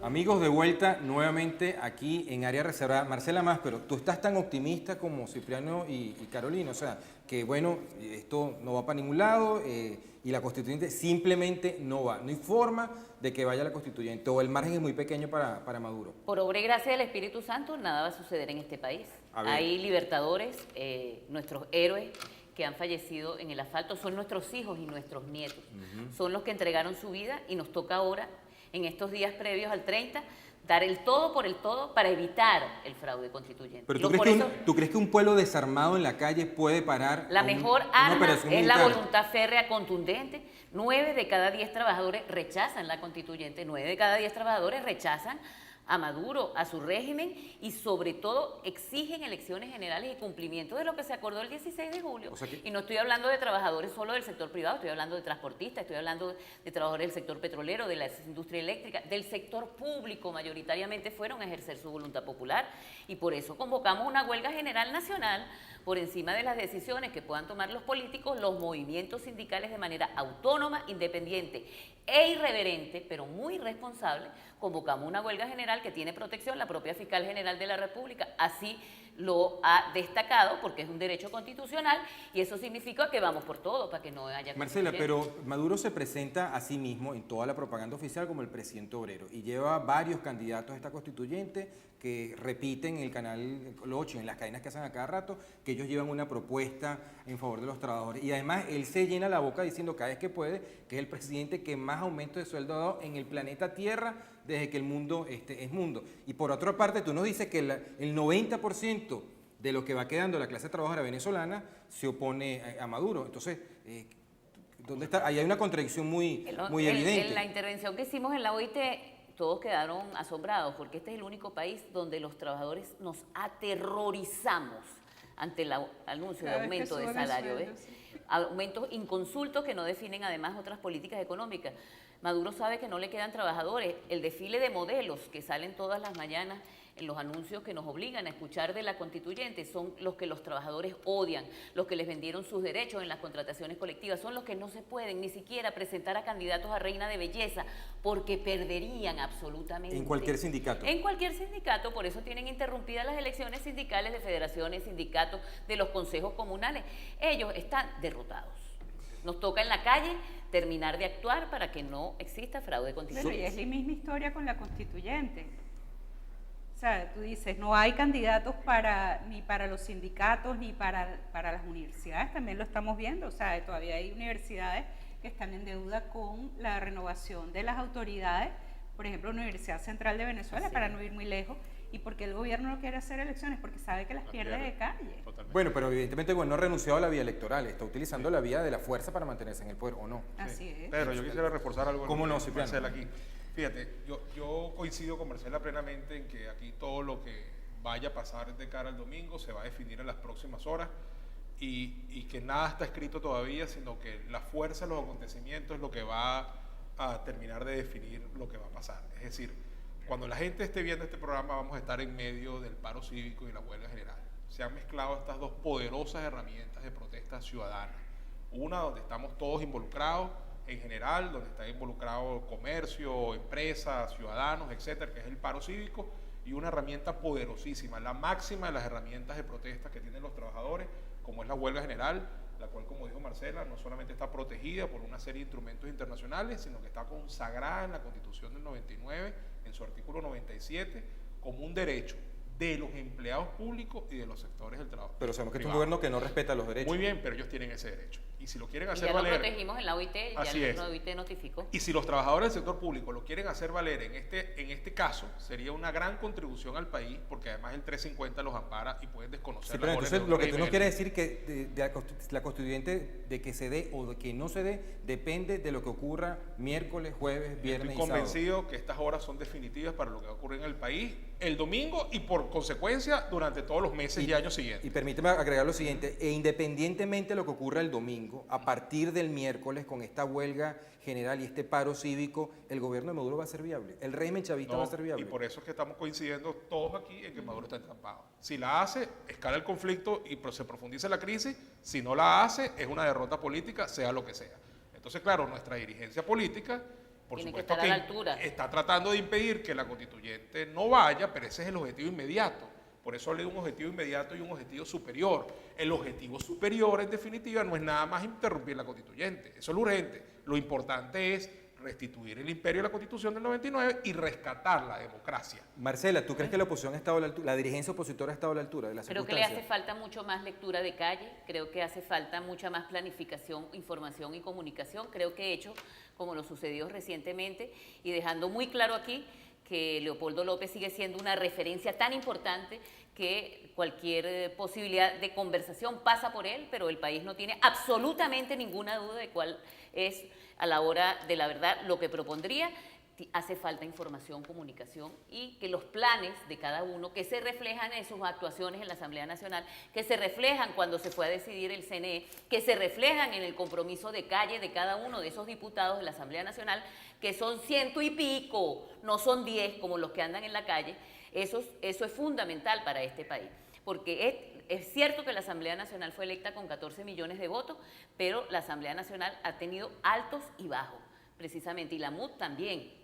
Amigos, de vuelta nuevamente aquí en Área Reservada. Marcela Maspero, tú estás tan optimista como Cipriano y Carolina, o sea, que bueno, esto no va para ningún lado y la constituyente simplemente no va. No hay forma de que vaya la constituyente o el margen es muy pequeño para Maduro. Por obra y gracia del Espíritu Santo, nada va a suceder en este país. Hay libertadores, nuestros héroes que han fallecido en el asfalto, son nuestros hijos y nuestros nietos. Son los que entregaron su vida y nos toca ahora, en estos días previos al 30, dar el todo por el todo para evitar el fraude constituyente. Pero ¿tú crees que un pueblo desarmado en la calle puede parar la mejor arma es militar? la voluntad férrea contundente? 9 de cada 10 trabajadores rechazan la constituyente, 9 de cada 10 trabajadores rechazan a Maduro, a su régimen y sobre todo exigen elecciones generales y cumplimiento de lo que se acordó el 16 de julio. O sea y no estoy hablando de trabajadores solo del sector privado, estoy hablando de transportistas, estoy hablando de trabajadores del sector petrolero, de la industria eléctrica, del sector público, mayoritariamente fueron a ejercer su voluntad popular y por eso convocamos una huelga general nacional por encima de las decisiones que puedan tomar los políticos, los movimientos sindicales de manera autónoma, independiente e irreverente, pero muy responsable. Convocamos una huelga general que tiene protección la propia Fiscal General de la República, así lo ha destacado porque es un derecho constitucional y eso significa que vamos por todo para que no haya... Marcela, pero Maduro se presenta a sí mismo en toda la propaganda oficial como el presidente obrero y lleva varios candidatos a esta constituyente que repiten en el canal 8, en las cadenas que hacen a cada rato, que ellos llevan una propuesta en favor de los trabajadores. Y además él se llena la boca diciendo cada vez que puede que es el presidente que más aumento de sueldo ha dado en el planeta Tierra desde que el mundo es mundo. Y por otra parte, tú nos dices que el 90% de lo que va quedando la clase trabajadora venezolana se opone a Maduro. Entonces, ¿dónde está? Ahí hay una contradicción muy evidente. En la intervención que hicimos en la OIT, todos quedaron asombrados porque este es el único país donde los trabajadores nos aterrorizamos ante el anuncio de aumento de salario. Aumentos inconsultos que no definen además otras políticas económicas. Maduro sabe que no le quedan trabajadores. El desfile de modelos que salen todas las mañanas en los anuncios que nos obligan a escuchar de la constituyente son los que los trabajadores odian, los que les vendieron sus derechos en las contrataciones colectivas, son los que no se pueden ni siquiera presentar a candidatos a reina de belleza porque perderían absolutamente. En cualquier sindicato. En cualquier sindicato, por eso tienen interrumpidas las elecciones sindicales de federaciones, sindicatos, de los consejos comunales. Ellos están derrotados. Nos toca en la calle terminar de actuar para que no exista fraude constitucional. Bueno, y es la misma historia con la constituyente. O sea, tú dices, no hay candidatos ni para los sindicatos ni para las universidades, también lo estamos viendo. O sea, todavía hay universidades que están en deuda con la renovación de las autoridades, por ejemplo, la Universidad Central de Venezuela, para no ir muy lejos. ¿Y porque el gobierno no quiere hacer elecciones? Porque sabe que las pierde de calle. Totalmente. Bueno, pero evidentemente no ha renunciado a la vía electoral, está utilizando la vía de la fuerza para mantenerse en el poder, ¿o no? Así es. Pero yo quisiera reforzar algo. ¿Cómo no, Cipriano? Marcela aquí. Fíjate, yo coincido con Marcela plenamente en que aquí todo lo que vaya a pasar de cara al domingo se va a definir en las próximas horas y que nada está escrito todavía, sino que la fuerza de los acontecimientos es lo que va a terminar de definir lo que va a pasar. Es decir, cuando la gente esté viendo este programa vamos a estar en medio del paro cívico y la huelga general. Se han mezclado estas dos poderosas herramientas de protesta ciudadana. Una donde estamos todos involucrados en general, donde está involucrado comercio, empresas, ciudadanos, etcétera, que es el paro cívico, y una herramienta poderosísima, la máxima de las herramientas de protesta que tienen los trabajadores, como es la huelga general, la cual, como dijo Marcela, no solamente está protegida por una serie de instrumentos internacionales, sino que está consagrada en la Constitución del 99, en su artículo 97, como un derecho de los empleados públicos y de los sectores del trabajo. Pero sabemos que es un gobierno que no respeta los derechos. Muy bien, pero ellos tienen ese derecho. Y si lo quieren hacer ya valer... lo protegimos en la OIT, ya la OIT notificó. Y si los trabajadores del sector público lo quieren hacer valer en este caso, sería una gran contribución al país, porque además el 350 los ampara y pueden desconocer. Sí, pero entonces lo que tú no quieres decir que la constituyente de que se dé o de que no se dé, depende de lo que ocurra miércoles, jueves, viernes y sábado. Estoy convencido que estas horas son definitivas para lo que va a ocurrir en el país el domingo y por consecuencia durante todos los meses y años siguientes. Y permíteme agregar lo siguiente, independientemente de lo que ocurra el domingo, a partir del miércoles con esta huelga general y este paro cívico, el gobierno de Maduro va a ser viable, el régimen chavista va a ser viable. Y por eso es que estamos coincidiendo todos aquí en que Maduro está entrampado. Si la hace, escala el conflicto y se profundiza la crisis. Si no la hace, es una derrota política, sea lo que sea. Entonces, claro, nuestra dirigencia política Por Tiene que supuesto estar a la altura. está tratando de impedir que la constituyente no vaya, pero ese es el objetivo inmediato. Por eso hablé de un objetivo inmediato y un objetivo superior. El objetivo superior, en definitiva, no es nada más interrumpir la constituyente. Eso es lo urgente. Lo importante es restituir el imperio de la Constitución del 99 y rescatar la democracia. Marcela, ¿tú crees que la oposición ha estado a la altura, la dirigencia opositora ha estado a la altura de las Creo que le circunstancias? hace falta mucho más lectura de calle, creo que hace falta mucha más planificación, información y comunicación. Creo que hecho, como lo sucedió recientemente, y dejando muy claro aquí que Leopoldo López sigue siendo una referencia tan importante que cualquier posibilidad de conversación pasa por él, pero el país no tiene absolutamente ninguna duda de cuál es, a la hora de la verdad, lo que propondría. Hace falta información, comunicación y que los planes de cada uno, que se reflejan en sus actuaciones en la Asamblea Nacional, que se reflejan cuando se fue a decidir el CNE, que se reflejan en el compromiso de calle de cada uno de esos diputados de la Asamblea Nacional, que son 100 y pico, no son 10 como los que andan en la calle. Eso es fundamental para este país, porque es cierto que la Asamblea Nacional fue electa con 14 millones de votos, pero la Asamblea Nacional ha tenido altos y bajos, precisamente, y la MUD también.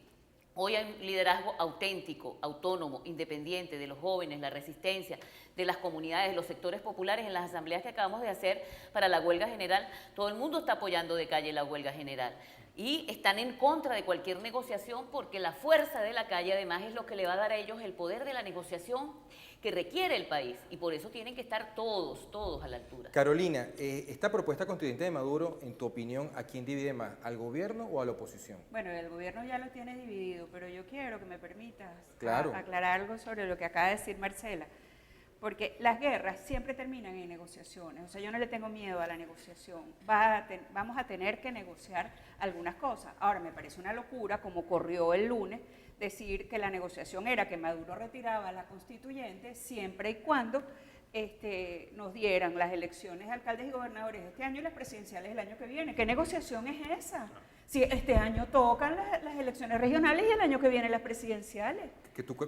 Hoy hay un liderazgo auténtico, autónomo, independiente de los jóvenes, la resistencia, de las comunidades, de los sectores populares. En las asambleas que acabamos de hacer para la huelga general, todo el mundo está apoyando de calle la huelga general. Y están en contra de cualquier negociación porque la fuerza de la calle además es lo que le va a dar a ellos el poder de la negociación que requiere el país. Y por eso tienen que estar todos a la altura. Carolina, esta propuesta constituyente de Maduro, en tu opinión, ¿a quién divide más? ¿Al gobierno o a la oposición? Bueno, el gobierno ya lo tiene dividido, pero yo quiero que me permitas Claro. aclarar algo sobre lo que acaba de decir Marcela. Porque las guerras siempre terminan en negociaciones. O sea, yo no le tengo miedo a la negociación. Vamos a tener que negociar algunas cosas. Ahora, me parece una locura, como corrió el lunes, decir que la negociación era que Maduro retiraba la constituyente siempre y cuando nos dieran las elecciones de alcaldes y gobernadores este año y las presidenciales el año que viene. ¿Qué negociación es esa? Si este año tocan las elecciones regionales y el año que viene las presidenciales.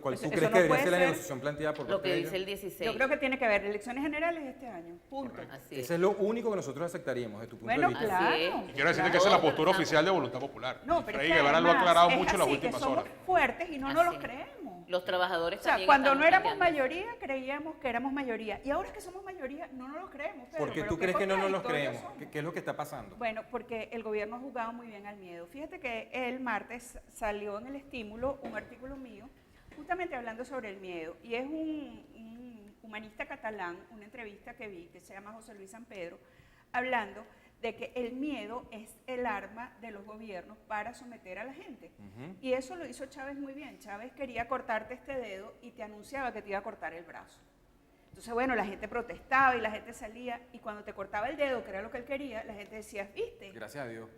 ¿Cuál Eso tú no crees que debería puede ser la ser. negociación planteada por Lo parte que de dice el ellos? 16. Yo creo que tiene que haber elecciones generales este año, punto. Correcto. Así Eso es lo único que nosotros aceptaríamos, de tu punto Bueno, de vista. claro. Así es. Y quiero decirte que Claro. esa es la postura Todos oficial de Voluntad Popular. No, pero Freddy es que Guevara lo ha además aclarado es mucho en las así, últimas que somos horas. fuertes y no nos Así. los creemos. Los trabajadores O sea, también cuando estamos no éramos cambiando. mayoría creíamos que éramos mayoría y ahora que somos mayoría no nos lo creemos. Pedro, ¿Por qué pero tú qué crees que no nos los contradictorios creemos? somos. ¿Qué es lo que está pasando? Bueno, porque el gobierno ha jugado muy bien al miedo. Fíjate que el martes salió en El Estímulo un artículo mío justamente hablando sobre el miedo y es un humanista catalán, una entrevista que vi que se llama José Luis San Pedro, hablando de que el miedo es el arma de los gobiernos para someter a la gente. Y eso lo hizo Chávez muy bien. Chávez quería cortarte este dedo y te anunciaba que te iba a cortar el brazo. Entonces, bueno, la gente protestaba y la gente salía y cuando te cortaba el dedo, que era lo que él quería, la gente decía, ¿viste? Gracias a Dios.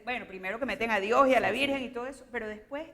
Bueno, primero que meten a Dios y a la Virgen y todo eso, pero después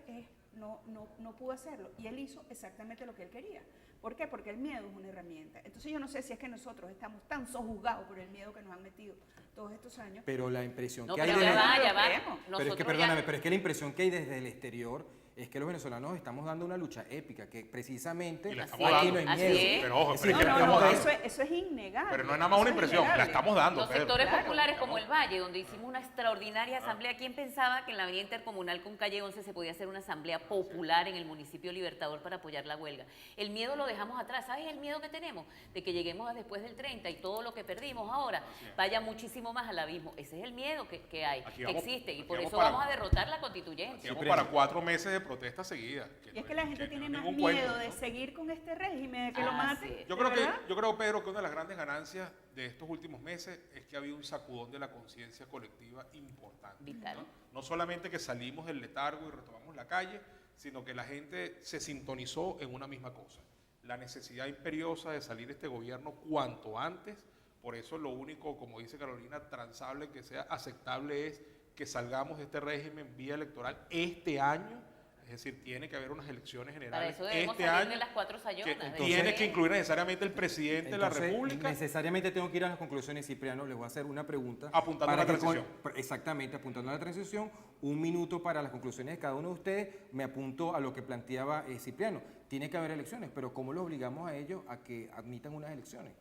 no pudo hacerlo. Y él hizo exactamente lo que él quería. ¿Por qué? Porque el miedo es una herramienta. Entonces yo no sé si es que nosotros estamos tan sojuzgados por el miedo que nos han metido todos estos años. Pero la impresión No, que hay pero de... ya va. Pero es que, Nosotros perdóname, ya- pero es que la impresión que hay desde el exterior es que los venezolanos estamos dando una lucha épica, que precisamente Y la aquí estamos no hay dando. Así miedo. es. Pero ojo, Es pero decir, es que No, la no, estamos no, dando. eso es innegable. Pero no es nada más una Eso es impresión, la innegable. estamos dando, Los Pedro. sectores Claro, populares claro. como el Valle, donde hicimos una extraordinaria asamblea. ¿Quién pensaba que en la avenida intercomunal con calle 11 se podía hacer una asamblea popular en el municipio Libertador para apoyar la huelga? El miedo lo dejamos atrás. ¿Sabes el miedo que tenemos? De que lleguemos a después del 30 y todo lo que perdimos ahora vaya muchísimo más al abismo. Ese es el miedo que hay, Aquí que vamos- existe. Y aquí por vamos eso para- vamos a derrotar la constituyente. Vamos para 4 meses de protesta seguida. Y es que la gente no tiene es más ningún miedo cuento, de ¿no? seguir con este régimen, de que lo Así maten. es. Yo ¿de creo, verdad? Pedro, que una de las grandes ganancias de estos últimos meses es que ha habido un sacudón de la conciencia colectiva importante. Vital. No solamente que salimos del letargo y retomamos la calle, sino que la gente se sintonizó en una misma cosa. La necesidad imperiosa de salir este gobierno cuanto antes. Por eso lo único, como dice Carolina, transable que sea aceptable es que salgamos de este régimen vía electoral este año. Es decir, tiene que haber unas elecciones Para generales eso debemos este salir año. de las cuatro Que sayonas. tiene que incluir necesariamente el presidente de la Entonces, República. necesariamente tengo que ir a las conclusiones, Cipriano. Les voy a hacer una pregunta. Apuntando a la transición. Exactamente, apuntando a la transición. Un minuto para las conclusiones de cada uno de ustedes. Me apunto a lo que planteaba Cipriano. Tiene que haber elecciones, pero ¿cómo los obligamos a ellos a que admitan unas elecciones?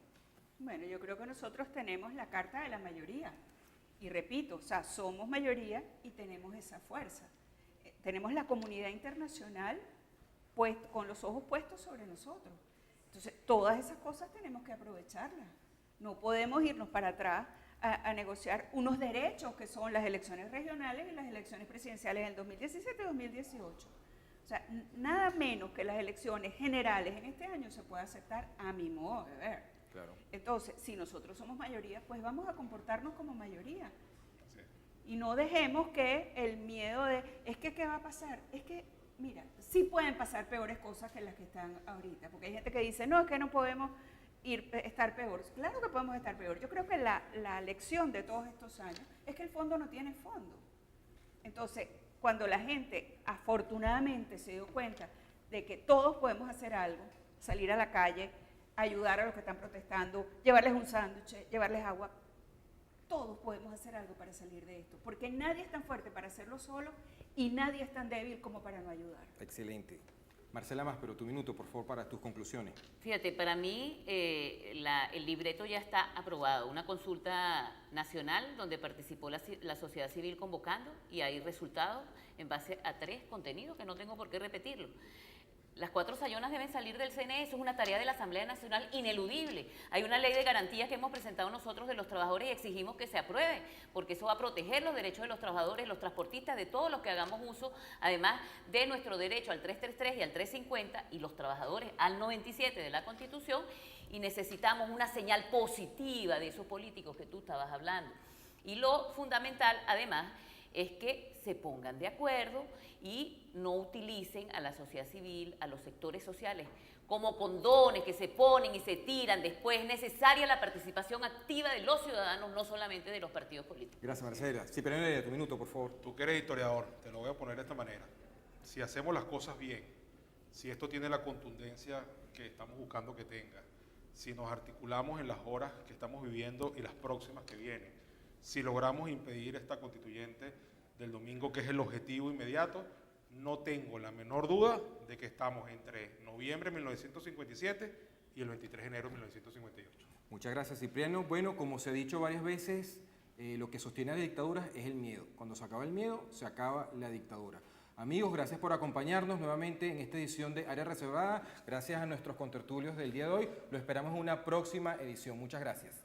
Bueno, yo creo que nosotros tenemos la carta de la mayoría. Y repito, o sea, somos mayoría y tenemos esa fuerza. tenemos la comunidad internacional pues, con los ojos puestos sobre nosotros. Entonces, todas esas cosas tenemos que aprovecharlas. No podemos irnos para atrás a negociar unos derechos que son las elecciones regionales y las elecciones presidenciales en 2017 y 2018. O sea, nada menos que las elecciones generales en este año se puede aceptar a mi modo de ver. Claro. Entonces, si nosotros somos mayoría, pues vamos a comportarnos como mayoría. Y no dejemos que el miedo de, es que ¿qué va a pasar? Es que, mira, sí pueden pasar peores cosas que las que están ahorita, porque hay gente que dice, no, es que no podemos estar peor. Claro que podemos estar peor. Yo creo que la lección de todos estos años es que el fondo no tiene fondo. Entonces, cuando la gente afortunadamente se dio cuenta de que todos podemos hacer algo, salir a la calle, ayudar a los que están protestando, llevarles un sándwich, llevarles agua, todos podemos hacer algo para salir de esto, porque nadie es tan fuerte para hacerlo solo y nadie es tan débil como para no ayudar. Excelente. Marcela Maspero, tu minuto, por favor, para tus conclusiones. Fíjate, para mí el libreto ya está aprobado, una consulta nacional donde participó la sociedad civil convocando y hay resultados en base a 3 contenidos que no tengo por qué repetirlo. Las 4 sayonas deben salir del CNE, eso es una tarea de la Asamblea Nacional ineludible. Hay una ley de garantías que hemos presentado nosotros de los trabajadores y exigimos que se apruebe, porque eso va a proteger los derechos de los trabajadores, los transportistas, de todos los que hagamos uso, además de nuestro derecho al 333 y al 350 y los trabajadores al 97 de la Constitución, y necesitamos una señal positiva de esos políticos que tú estabas hablando. Y lo fundamental, además, es que se pongan de acuerdo y no utilicen a la sociedad civil, a los sectores sociales, como condones que se ponen y se tiran. Después es necesaria la participación activa de los ciudadanos, no solamente de los partidos políticos. Gracias, Marcela. Cipriano Heredia, tu minuto, por favor. Tú que eres historiador, te lo voy a poner de esta manera. Si hacemos las cosas bien, si esto tiene la contundencia que estamos buscando que tenga, si nos articulamos en las horas que estamos viviendo y las próximas que vienen, si logramos impedir esta constituyente del domingo, que es el objetivo inmediato, no tengo la menor duda de que estamos entre noviembre de 1957 y el 23 de enero de 1958. Muchas gracias, Cipriano. Bueno, como se ha dicho varias veces, lo que sostiene a la dictadura es el miedo. Cuando se acaba el miedo, se acaba la dictadura. Amigos, gracias por acompañarnos nuevamente en esta edición de Área Reservada. Gracias a nuestros contertulios del día de hoy. Lo esperamos en una próxima edición. Muchas gracias.